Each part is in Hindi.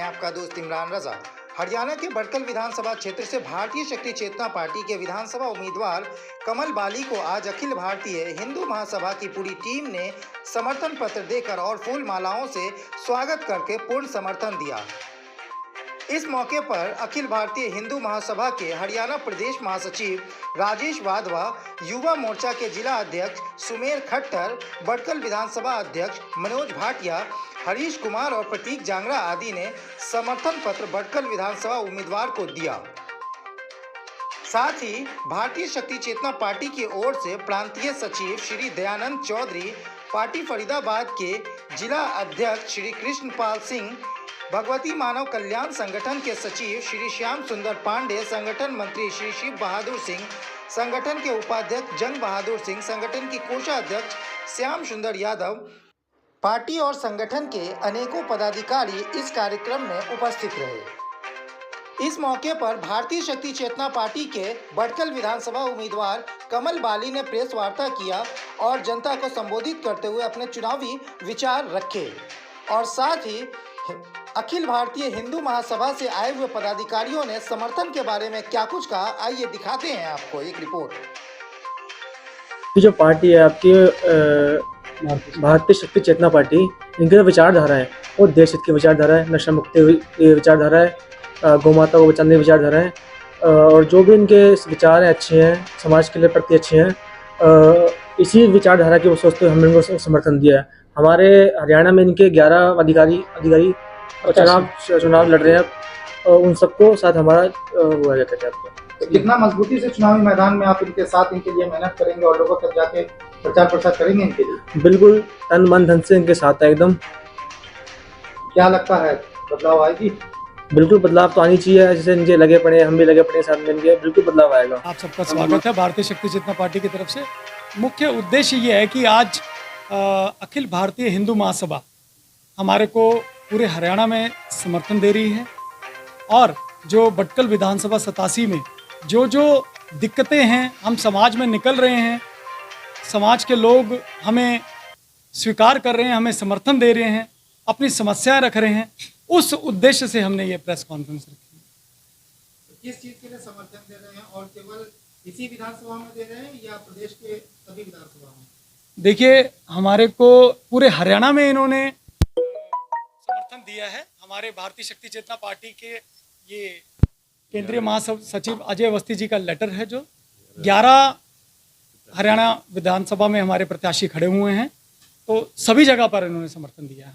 आपका दोस्त इमरान रजा। हरियाणा के बड़कल विधानसभा क्षेत्र से भारतीय शक्ति चेतना पार्टी के विधानसभा उम्मीदवार कमल बाली को आज अखिल भारतीय हिंदू महासभा की पूरी टीम ने समर्थन पत्र देकर और फूल मालाओं से स्वागत करके पूर्ण समर्थन दिया। इस मौके पर अखिल भारतीय हिंदू महासभा के हरियाणा प्रदेश महासचिव राजेश वाधवा, युवा मोर्चा के जिला अध्यक्ष सुमेर खट्टर, बड़कल विधानसभा अध्यक्ष मनोज भाटिया, हरीश कुमार और प्रतीक जांगड़ा आदि ने समर्थन पत्र बड़कल विधानसभा उम्मीदवार को दिया। साथ ही भारतीय शक्ति चेतना पार्टी की ओर से प्रांतीय सचिव श्री दयानंद चौधरी, पार्टी फरीदाबाद के जिला अध्यक्ष श्री कृष्णपाल सिंह, भगवती मानव कल्याण संगठन के सचिव श्री श्याम सुंदर पांडे, संगठन मंत्री श्री शिव बहादुर सिंह, संगठन के उपाध्यक्ष जंग बहादुर सिंह, संगठन की कोषाध्यक्ष श्याम सुंदर यादव, पार्टी और संगठन के अनेकों पदाधिकारी इस कार्यक्रम में उपस्थित रहे। इस मौके पर भारतीय शक्ति चेतना पार्टी के बड़कल विधानसभा उम्मीदवार कमल बाली ने प्रेस वार्ता किया और जनता को संबोधित करते हुए अपने चुनावी विचार रखे और साथ ही अखिल भारतीय हिंदू महासभा से आए हुए पदाधिकारियों ने समर्थन के बारे में क्या कुछ कहा, आइए दिखाते हैं आपको एक रिपोर्ट। जो पार्टी है आपकी भारतीय शक्ति चेतना पार्टी, इनकी विचारधारा है वो देश हित की विचारधारा है, नशा मुक्ति विचारधारा है, गौ माता को बचाने की विचारधारा है और जो भी इनके विचार हैं अच्छे हैं, समाज के लिए प्रति अच्छे हैं, इसी विचारधारा की वो सोचते हुए हमने इनको समर्थन दिया है। हमारे हरियाणा में इनके 11 अधिकारी चुनाव लड़ रहे हैं और उन सबको साथ हमारा वो है कहते हैं आपको। कितना मजबूती से चुनावी मैदान में आप इनके साथ इनके लिए मेहनत करेंगे और लोगों तक जाके प्रचार प्रसार करेंगे इनके लिए? बिल्कुल तन मन धन से इनके साथ है एकदम। क्या लगता है बदलाव आएगी? बिल्कुल बदलाव तो आनी चाहिए, जैसे इनके लगे पड़े हम भी लगे पड़े साथ में, इनके बिल्कुल बदलाव आएगा। आप सबका स्वागत है भारतीय शक्ति चेतना पार्टी की तरफ से। मुख्य उद्देश्य ये है कि आज अखिल भारतीय हिंदू महासभा हमारे को पूरे हरियाणा में समर्थन दे रही है और जो बड़कल विधानसभा 87 में जो दिक्कतें हैं हम समाज में निकल रहे हैं, समाज के लोग हमें स्वीकार कर रहे हैं, हमें समर्थन दे रहे हैं, अपनी समस्याएं रख रहे हैं, उस उद्देश्य से हमने ये प्रेस कॉन्फ्रेंस रखी है। किस चीज के लिए समर्थन दे रहे हैं और केवल इसी विधानसभा में दे रहे हैं या प्रदेश के सभी विधानसभा में? देखिए, हमारे को पूरे हरियाणा में इन्होंने समर्थन दिया है। हमारे भारतीय शक्ति चेतना पार्टी के ये केंद्रीय महासचिव अजय अवस्थी जी का लेटर है, जो 11 हरियाणा विधानसभा में हमारे प्रत्याशी खड़े हुए हैं, तो सभी जगह पर इन्होंने समर्थन दिया है।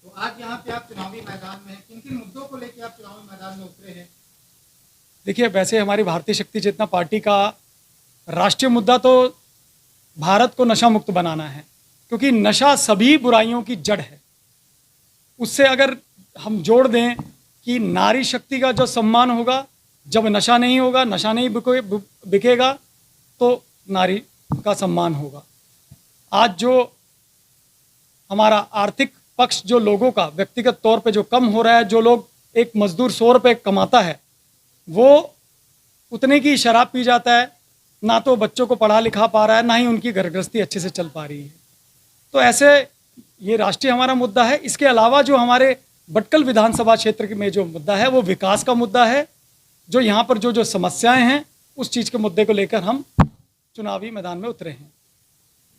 तो आज यहाँ पे आप चुनावी मैदान में किन किन मुद्दों को लेकर आप चुनावी मैदान में उतरे हैं? देखिए, वैसे हमारी भारतीय शक्ति चेतना पार्टी का राष्ट्रीय मुद्दा तो भारत को नशा मुक्त बनाना है, क्योंकि नशा सभी बुराइयों की जड़ है। उससे अगर हम जोड़ दें कि नारी शक्ति का जो सम्मान होगा, जब नशा नहीं होगा, नशा नहीं बिकेगा, तो नारी का सम्मान होगा। आज जो हमारा आर्थिक पक्ष जो लोगों का व्यक्तिगत तौर पे जो कम हो रहा है, जो लोग एक मजदूर 100 रुपये कमाता है वो उतने की शराब पी जाता है, ना तो बच्चों को पढ़ा लिखा पा रहा है, ना ही उनकी घर गृहस्थी अच्छे से चल पा रही है। तो ऐसे ये राष्ट्रीय हमारा मुद्दा है। इसके अलावा जो हमारे बड़कल विधानसभा क्षेत्र में जो मुद्दा है वो विकास का मुद्दा है। जो यहाँ पर जो समस्याएं हैं उस चीज़ के मुद्दे को लेकर हम चुनावी मैदान में उतरे हैं।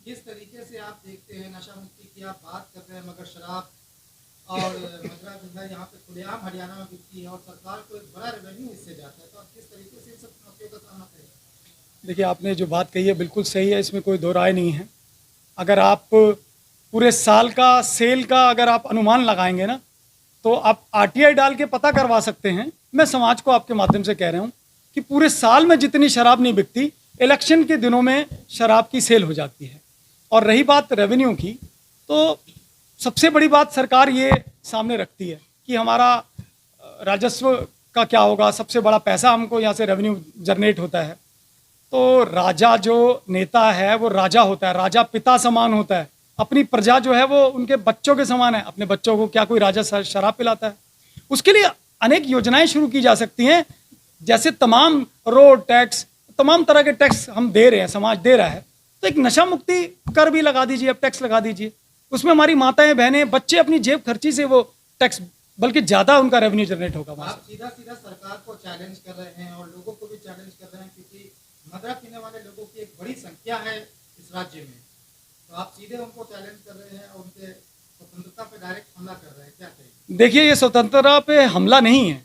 किस तरीके से आप देखते हैं, नशा मुक्ति की आप बात कर रहे हैं, मगर शराब और मदरा धंधा यहाँ पे खुलेआम हरियाणा में बिकती है और सरकार को एक बड़ा रेवेन्यू इससे जाता है, तो आप किस तरीके से इन सब चुनौतियों का सामना करेंगे? देखिए, आपने जो बात कही है बिल्कुल सही है, इसमें कोई दो राय नहीं है। अगर आप पूरे साल का सेल का अगर आप अनुमान लगाएंगे ना, तो आप RTI डाल के पता करवा सकते हैं। मैं समाज को आपके माध्यम से कह रहा हूँ कि पूरे साल में जितनी शराब नहीं बिकती, इलेक्शन के दिनों में शराब की सेल हो जाती है। और रही बात रेवेन्यू की, तो सबसे बड़ी बात सरकार ये सामने रखती है कि हमारा राजस्व का क्या होगा, सबसे बड़ा पैसा हमको यहाँ से रेवेन्यू जनरेट होता है। तो राजा जो नेता है वो राजा होता है, राजा पिता समान होता है, अपनी प्रजा जो है वो उनके बच्चों के समान है। अपने बच्चों को क्या कोई राजा शराब पिलाता है? उसके लिए अनेक योजनाएं शुरू की जा सकती हैं, जैसे तमाम रोड टैक्स, तमाम तरह के टैक्स हम दे रहे हैं, समाज दे रहा है, तो एक नशा मुक्ति कर भी लगा दीजिए, अब टैक्स लगा दीजिए। उसमें हमारी माताएं बहनें बच्चे अपनी जेब खर्ची से वो टैक्स बल्कि ज़्यादा उनका रेवेन्यू जनरेट होगा वहाँ आप सीधा सीधा सरकार को चैलेंज कर रहे हैं और लोगों को भी चैलेंज कर रहे हैं, क्योंकि मदरा पीने वाले लोगों की एक बड़ी संख्या है इस राज्य में। तो आप सीधे उनको चैलेंज कर रहे हैं और उनके स्वतंत्रता पे डायरेक्ट हमला कर रहे हैं, क्या कहेंगे? देखिए, ये स्वतंत्रता पे हमला नहीं है।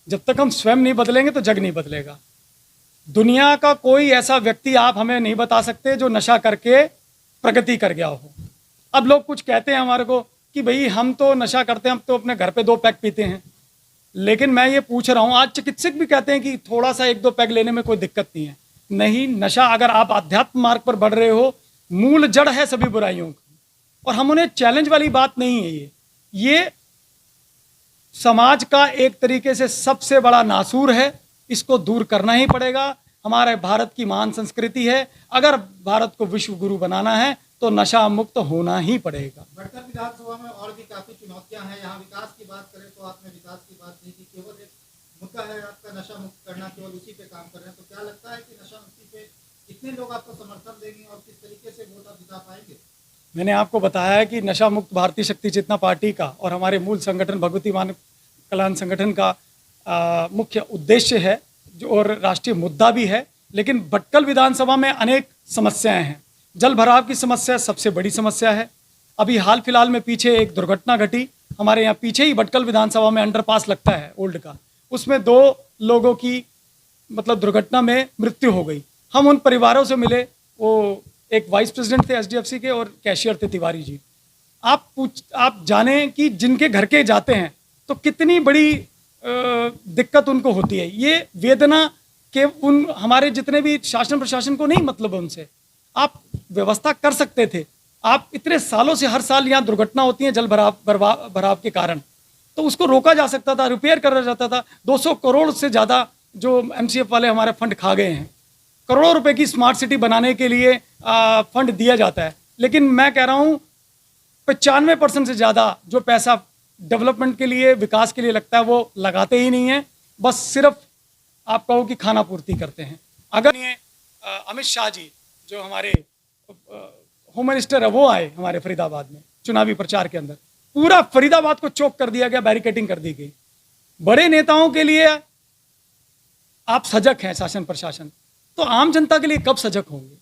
जब तक हम स्वयं नहीं बदलेंगे तो जग नहीं बदलेगा। दुनिया का कोई ऐसा व्यक्ति आप हमें नहीं बता सकते जो नशा करके प्रगति कर गया हो। अब लोग कुछ कहते हैं हमारे को कि भाई हम तो नशा करते हैं, हम तो अपने घर पे 2 पैक पीते हैं। लेकिन मैं ये पूछ रहा हूँ, आज चिकित्सक भी कहते हैं कि थोड़ा सा 1-2 पैक लेने में कोई दिक्कत नहीं है। नहीं, नशा अगर आप आध्यात्म मार्ग पर बढ़ रहे हो, मूल जड़ है सभी बुराइयों की। और हम उन्हें चैलेंज वाली बात नहीं है। ये समाज का एक तरीके से सबसे बड़ा नासूर है, इसको दूर करना ही पड़ेगा। हमारे भारत की महान संस्कृति है, अगर भारत को विश्व गुरु बनाना है तो नशा मुक्त होना ही पड़ेगा। बड़कर विधानसभा में और भी काफी चुनौतियां हैं। यहाँ विकास की बात करें तो आपने विकास की बात नहीं की, केवल एक मुद्दा है आपका नशा मुक्त करना, केवल उसी पे काम कर रहे हैं। तो क्या लगता है कि नशा मुक्ति पे कितने लोग आपको समर्थन देंगे और किस तरीके से वोट आप जिता पाएंगे? मैंने आपको बताया है कि नशा मुक्त भारतीय शक्ति चेतना पार्टी का और हमारे मूल संगठन भगवती मान कल्याण संगठन का मुख्य उद्देश्य है, जो और राष्ट्रीय मुद्दा भी है। लेकिन भटकल विधानसभा में अनेक समस्याएं हैं। जल भराव की समस्या सबसे बड़ी समस्या है। अभी हाल फिलहाल में पीछे एक दुर्घटना घटी हमारे यहाँ पीछे ही भटकल विधानसभा में, अंडरपास लगता है ओल्ड का, उसमें 2 लोगों की मतलब दुर्घटना में मृत्यु हो गई। हम उन परिवारों से मिले, वो एक वाइस प्रेसिडेंट थे HDFC के और कैशियर थे तिवारी जी। आप जाने कि जिनके घर के जाते हैं तो कितनी बड़ी दिक्कत उनको होती है। ये वेदना के उन हमारे जितने भी शासन प्रशासन को नहीं मतलब उनसे, आप व्यवस्था कर सकते थे। आप इतने सालों से हर साल यहाँ दुर्घटना होती है जल भराव के कारण, तो उसको रोका जा सकता था, रिपेयर करा जाता था। 200 करोड़ से ज़्यादा जो MCF वाले हमारे फंड खा गए हैं। करोड़ों रुपए की स्मार्ट सिटी बनाने के लिए फंड दिया जाता है, लेकिन मैं कह रहा हूँ 95% से ज़्यादा जो पैसा डेवलपमेंट के लिए, विकास के लिए लगता है, वो लगाते ही नहीं है। बस सिर्फ आप कहो कि खाना पूर्ति करते हैं। अगर ये अमित शाह जी जो हमारे होम मिनिस्टर है, वो आए हमारे फरीदाबाद में चुनावी प्रचार के अंदर, पूरा फरीदाबाद को चौक कर दिया गया, बैरिकेडिंग कर दी गई। बड़े नेताओं के लिए आप सजग हैं शासन प्रशासन, तो आम जनता के लिए कब सजग होंगे?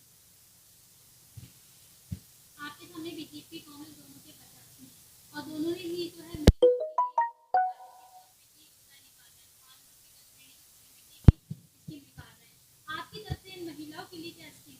आपके सामने बीजेपी कांग्रेस दोनों के प्रत्याशी हैं और दोनों ने ही जो है आपकी तरफ से महिलाओं के लिए क्या स्कीम है?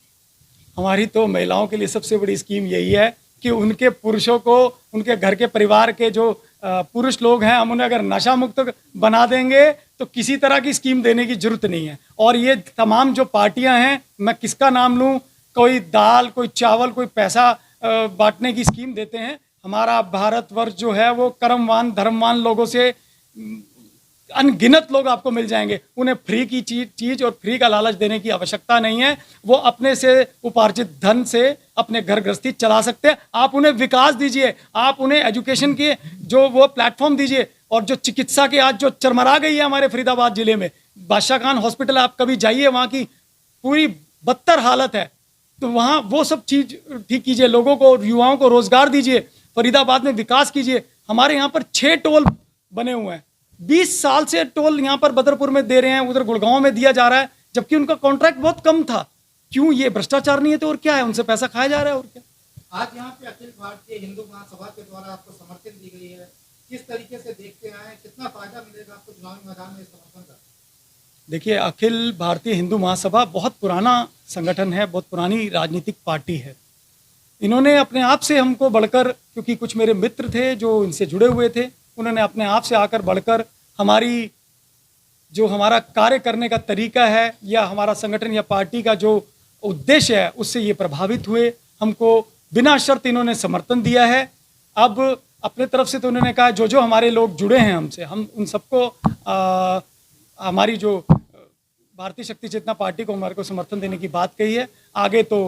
हमारी तो महिलाओं के लिए सबसे बड़ी स्कीम यही है कि उनके पुरुषों को, उनके घर के परिवार के जो पुरुष लोग हैं, हम उन्हें अगर नशा मुक्त बना देंगे तो किसी तरह की स्कीम देने की जरूरत नहीं है। और ये तमाम जो पार्टियां हैं, मैं किसका नाम लूं, कोई दाल, कोई चावल, कोई पैसा बांटने की स्कीम देते हैं। हमारा भारतवर्ष जो है वो कर्मवान धर्मवान लोगों से अनगिनत लोग आपको मिल जाएंगे। उन्हें फ्री की चीज और फ्री का लालच देने की आवश्यकता नहीं है। वो अपने से उपार्जित धन से अपने घर गृहस्थी चला सकते हैं। आप उन्हें विकास दीजिए, आप उन्हें एजुकेशन के जो वो प्लेटफॉर्म दीजिए। और जो चिकित्सा की आज जो चरमरा गई है हमारे फरीदाबाद जिले में, बादशाह खान हॉस्पिटल आप कभी जाइए, वहाँ की पूरी बदतर हालत है। तो वहाँ वो सब चीज ठीक कीजिए, लोगों को, युवाओं को रोजगार दीजिए, फरीदाबाद में विकास कीजिए। हमारे यहाँ पर 6 टोल बने हुए हैं, 20 साल से टोल यहाँ पर बदरपुर में दे रहे हैं, उधर गुड़गांव में दिया जा रहा है, जबकि उनका कॉन्ट्रैक्ट बहुत कम था। क्यों? ये भ्रष्टाचार नहीं है तो और क्या है? उनसे पैसा खाया जा रहा है और क्या। आज यहाँ पे अखिल भारतीय हिंदू महासभा के द्वारा आपको समर्थन दी गई है, किस तरीके से देखते आए, कितना फायदा मिलेगा आपको चुनावी मैदान में इस समर्थन का? देखिए, अखिल भारतीय हिंदू महासभा बहुत पुराना संगठन है, बहुत पुरानी राजनीतिक पार्टी है। इन्होंने अपने आप से हमको बढ़कर, क्योंकि कुछ मेरे मित्र थे जो इनसे जुड़े हुए थे, उन्होंने अपने आप से आकर बढ़कर हमारी जो हमारा कार्य करने का तरीका है या हमारा संगठन या पार्टी का जो उद्देश्य है, उससे ये प्रभावित हुए। हमको बिना शर्त इन्होंने समर्थन दिया है। अब अपने तरफ से तो उन्होंने कहा जो जो हमारे लोग जुड़े हैं हमसे, हम उन सबको हमारी जो भारतीय शक्ति चेतना पार्टी को हमारे को समर्थन देने की बात कही है। आगे तो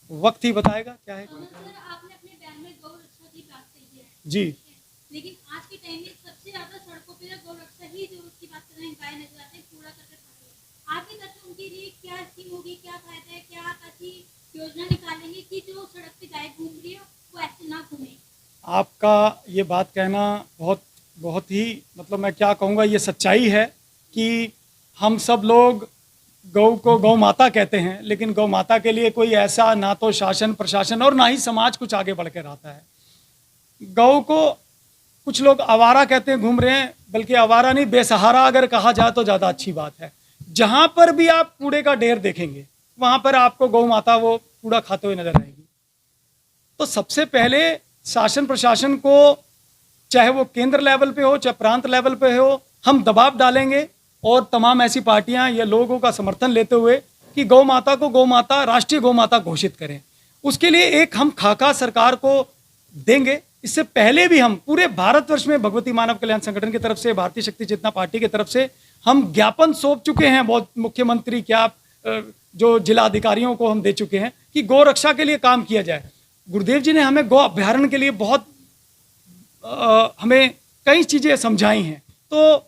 वक्त ही बताएगा क्या है। आपने अपने बयान में गौ रक्षा की बात कही है जी, लेकिन आज के टाइम में सबसे ज्यादा सड़कों पे गौ रक्षा ही जो उसकी बात कर रहे हैं, गाय नजर आते हैं, कूड़ा करके खा रहे हैं। आपकी तरफ से उनके लिए क्या स्कीम होगी, क्या फायदा है, क्या ऐसी योजना निकालेंगे कि जो सड़क पे गाय घूम रही है वो ऐसे ना घूमे? आपका ये बात कहना बहुत बहुत ही मतलब मैं क्या कहूँगा, ये सच्चाई है कि हम सब लोग गौ को गौ माता कहते हैं, लेकिन गौ माता के लिए कोई ऐसा ना तो शासन प्रशासन और ना ही समाज कुछ आगे बढ़ कर आता है। गौ को कुछ लोग आवारा कहते हैं, घूम रहे हैं, बल्कि आवारा नहीं, बेसहारा अगर कहा जाए तो ज़्यादा अच्छी बात है। जहाँ पर भी आप कूड़े का ढेर देखेंगे वहाँ पर आपको गौ माता वो कूड़ा खाते हुए नजर आएगी। तो सबसे पहले शासन प्रशासन को, चाहे वो केंद्र लेवल पे हो चाहे प्रांत लेवल पे हो, हम दबाव डालेंगे और तमाम ऐसी पार्टियां या लोगों का समर्थन लेते हुए कि गौ माता को गौ माता, राष्ट्रीय गौ माता घोषित करें। उसके लिए एक हम खाका सरकार को देंगे। इससे पहले भी हम पूरे भारतवर्ष में भगवती मानव कल्याण संगठन की तरफ से, भारतीय शक्ति चेतना पार्टी की तरफ से हम ज्ञापन सौंप चुके हैं, बहुत मुख्यमंत्री क्या जो जिला अधिकारियों को हम दे चुके हैं कि गौ रक्षा के लिए काम किया जाए। गुरुदेव जी ने हमें गौ अभ्यारण्य के लिए बहुत हमें कई चीज़ें समझाई हैं। तो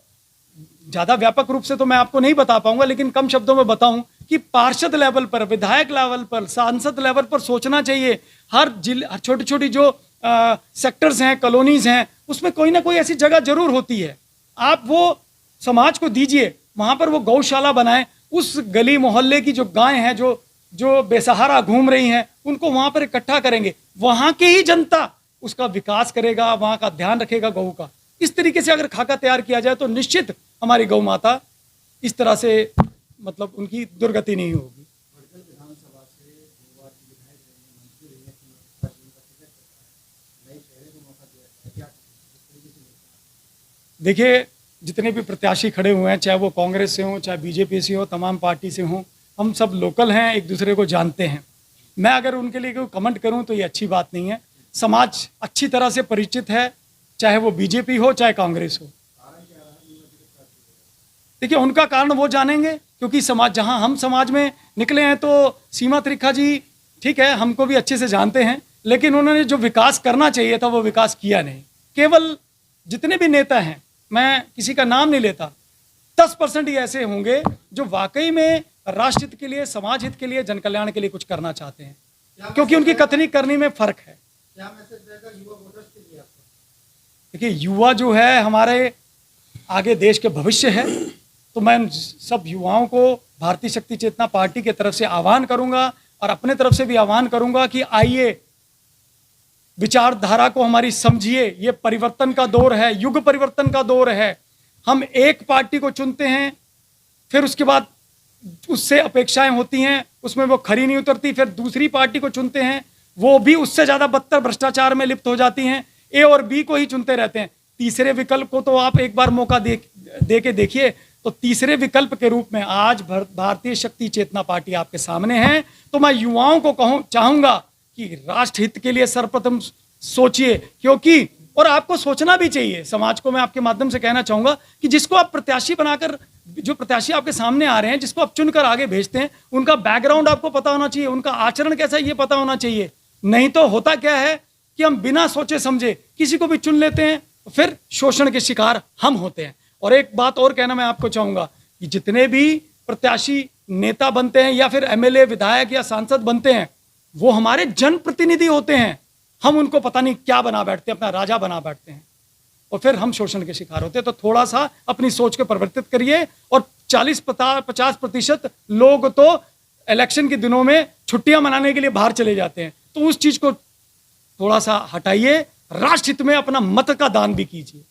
ज़्यादा व्यापक रूप से तो मैं आपको नहीं बता पाऊंगा, लेकिन कम शब्दों में बताऊं कि पार्षद लेवल पर, विधायक लेवल पर, सांसद लेवल पर सोचना चाहिए। हर छोटी छोटी जो सेक्टर्स हैं, कॉलोनीज हैं, उसमें कोई ना कोई ऐसी जगह जरूर होती है। आप वो समाज को दीजिए, वहाँ पर वो गौशाला बनाएं। उस गली मोहल्ले की जो गायें हैं जो बेसहारा घूम रही हैं, उनको वहाँ पर इकट्ठा करेंगे। वहाँ की ही जनता उसका विकास करेगा, वहाँ का ध्यान रखेगा गौ का। इस तरीके से अगर खाका तैयार किया जाए तो निश्चित हमारी गौ माता इस तरह से मतलब उनकी दुर्गति नहीं होगी। देखिए, जितने भी प्रत्याशी खड़े हुए हैं, चाहे वो कांग्रेस से हों चाहे बीजेपी से हो, तमाम पार्टी से हों, हम सब लोकल हैं, एक दूसरे को जानते हैं। मैं अगर उनके लिए कोई कमेंट करूं तो ये अच्छी बात नहीं है। समाज अच्छी तरह से परिचित है, चाहे वो बीजेपी हो चाहे कांग्रेस हो। देखिए, उनका कारण वो जानेंगे, क्योंकि समाज, जहां हम समाज में निकले हैं, तो सीमा त्रिखा जी ठीक है, हमको भी अच्छे से जानते हैं, लेकिन उन्होंने जो विकास करना चाहिए था वो विकास किया नहीं। केवल जितने भी नेता हैं, मैं किसी का नाम नहीं लेता, 10% ही ऐसे होंगे जो वाकई में राष्ट्र हित के लिए, समाज हित के लिए, जन कल्याण के लिए कुछ करना चाहते हैं, क्योंकि उनकी कथनी करनी में फर्क है। देखिए, युवा जो है हमारे आगे देश के भविष्य है। तो मैं सब युवाओं को भारतीय शक्ति चेतना पार्टी की तरफ से आह्वान करूंगा और अपने तरफ से भी आह्वान करूंगा कि आइए, विचारधारा को हमारी समझिए। ये परिवर्तन का दौर है, युग परिवर्तन का दौर है। हम एक पार्टी को चुनते हैं, फिर उसके बाद उससे अपेक्षाएं होती हैं, उसमें वो खरी नहीं उतरती, फिर दूसरी पार्टी को चुनते हैं, वो भी उससे ज़्यादा बदतर भ्रष्टाचार में लिप्त हो जाती हैं। ए और बी को ही चुनते रहते हैं। तीसरे विकल्प को तो आप एक बार मौका दे के देखिए। तो तीसरे विकल्प के रूप में आज भारतीय शक्ति चेतना पार्टी आपके सामने है। तो मैं युवाओं को चाहूंगा कि राष्ट्र हित के लिए सर्वप्रथम सोचिए, क्योंकि और आपको सोचना भी चाहिए। समाज को मैं आपके माध्यम से कहना चाहूंगा कि जिसको आप प्रत्याशी बनाकर, जो प्रत्याशी आपके सामने आ रहे हैं, जिसको आप चुनकर आगे भेजते हैं, उनका बैकग्राउंड आपको पता होना चाहिए, उनका आचरण कैसा है ये पता होना चाहिए। नहीं तो होता क्या है कि हम बिना सोचे समझे किसी को भी चुन लेते हैं, फिर शोषण के शिकार हम होते हैं। और एक बात और कहना मैं आपको चाहूंगा कि जितने भी प्रत्याशी नेता बनते हैं या फिर एमएलए, विधायक या सांसद बनते हैं, वो हमारे जनप्रतिनिधि होते हैं। हम उनको पता नहीं क्या बना बैठते हैं, अपना राजा बना बैठते हैं, और फिर हम शोषण के शिकार होते हैं। तो थोड़ा सा अपनी सोच को परिवर्तित करिए। और 40-50% लोग तो इलेक्शन के दिनों में छुट्टियां मनाने के लिए बाहर चले जाते हैं। तो उस चीज को थोड़ा सा हटाइए, राष्ट्र हित में अपना मत का दान भी कीजिए।